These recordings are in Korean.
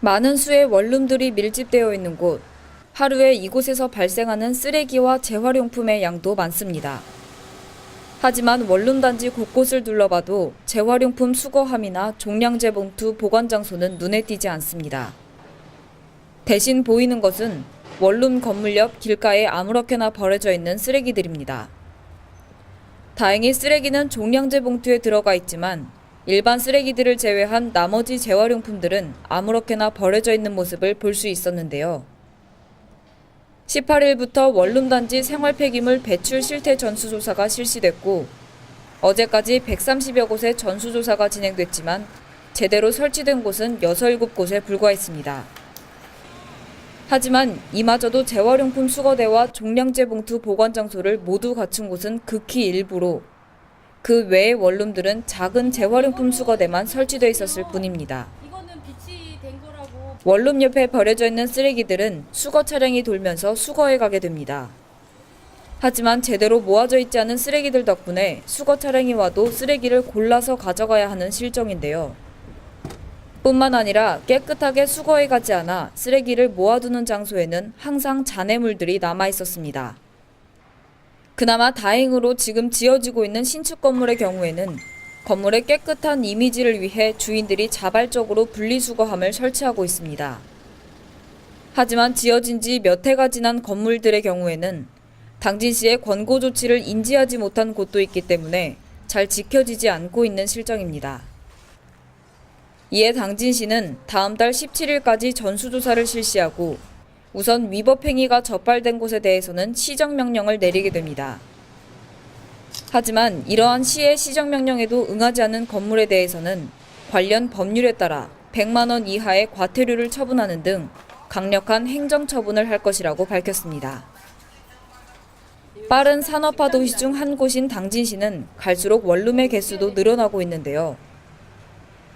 많은 수의 원룸들이 밀집되어 있는 곳. 하루에 이곳에서 발생하는 쓰레기와 재활용품의 양도 많습니다. 하지만 원룸 단지 곳곳을 둘러봐도 재활용품 수거함이나 종량제 봉투 보관 장소는 눈에 띄지 않습니다. 대신 보이는 것은 원룸 건물 옆 길가에 아무렇게나 버려져 있는 쓰레기들입니다. 다행히 쓰레기는 종량제 봉투에 들어가 있지만 일반 쓰레기들을 제외한 나머지 재활용품들은 아무렇게나 버려져 있는 모습을 볼 수 있었는데요. 18일부터 원룸 단지 생활 폐기물 배출 실태 전수조사가 실시됐고 어제까지 130여 곳의 전수조사가 진행됐지만 제대로 설치된 곳은 6, 7곳에 불과했습니다. 하지만 이마저도 재활용품 수거대와 종량제 봉투 보관 장소를 모두 갖춘 곳은 극히 일부로 그 외의 원룸들은 작은 재활용품 수거대만 설치돼 있었을 뿐입니다. 원룸 옆에 버려져 있는 쓰레기들은 수거 차량이 돌면서 수거해 가게 됩니다. 하지만 제대로 모아져 있지 않은 쓰레기들 덕분에 수거 차량이 와도 쓰레기를 골라서 가져가야 하는 실정인데요. 뿐만 아니라 깨끗하게 수거해 가지 않아 쓰레기를 모아두는 장소에는 항상 잔해물들이 남아 있었습니다. 그나마 다행으로 지금 지어지고 있는 신축 건물의 경우에는 건물의 깨끗한 이미지를 위해 주인들이 자발적으로 분리수거함을 설치하고 있습니다. 하지만 지어진 지 몇 해가 지난 건물들의 경우에는 당진시의 권고 조치를 인지하지 못한 곳도 있기 때문에 잘 지켜지지 않고 있는 실정입니다. 이에 당진시는 다음 달 17일까지 전수조사를 실시하고 우선 위법 행위가 적발된 곳에 대해서는 시정명령을 내리게 됩니다. 하지만 이러한 시의 시정명령에도 응하지 않은 건물에 대해서는 관련 법률에 따라 100만 원 이하의 과태료를 처분하는 등 강력한 행정처분을 할 것이라고 밝혔습니다. 빠른 산업화 도시 중 한 곳인 당진시는 갈수록 원룸의 개수도 늘어나고 있는데요.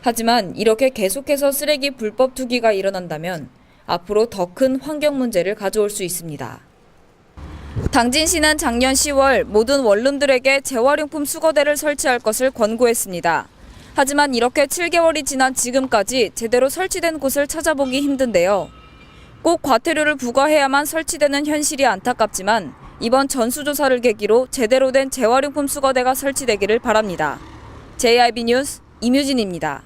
하지만 이렇게 계속해서 쓰레기 불법 투기가 일어난다면 앞으로 더 큰 환경 문제를 가져올 수 있습니다. 당진시는 작년 10월 모든 원룸들에게 재활용품 수거대를 설치할 것을 권고했습니다. 하지만 이렇게 7개월이 지난 지금까지 제대로 설치된 곳을 찾아보기 힘든데요. 꼭 과태료를 부과해야만 설치되는 현실이 안타깝지만 이번 전수조사를 계기로 제대로 된 재활용품 수거대가 설치되기를 바랍니다. JIB 뉴스 임유진입니다.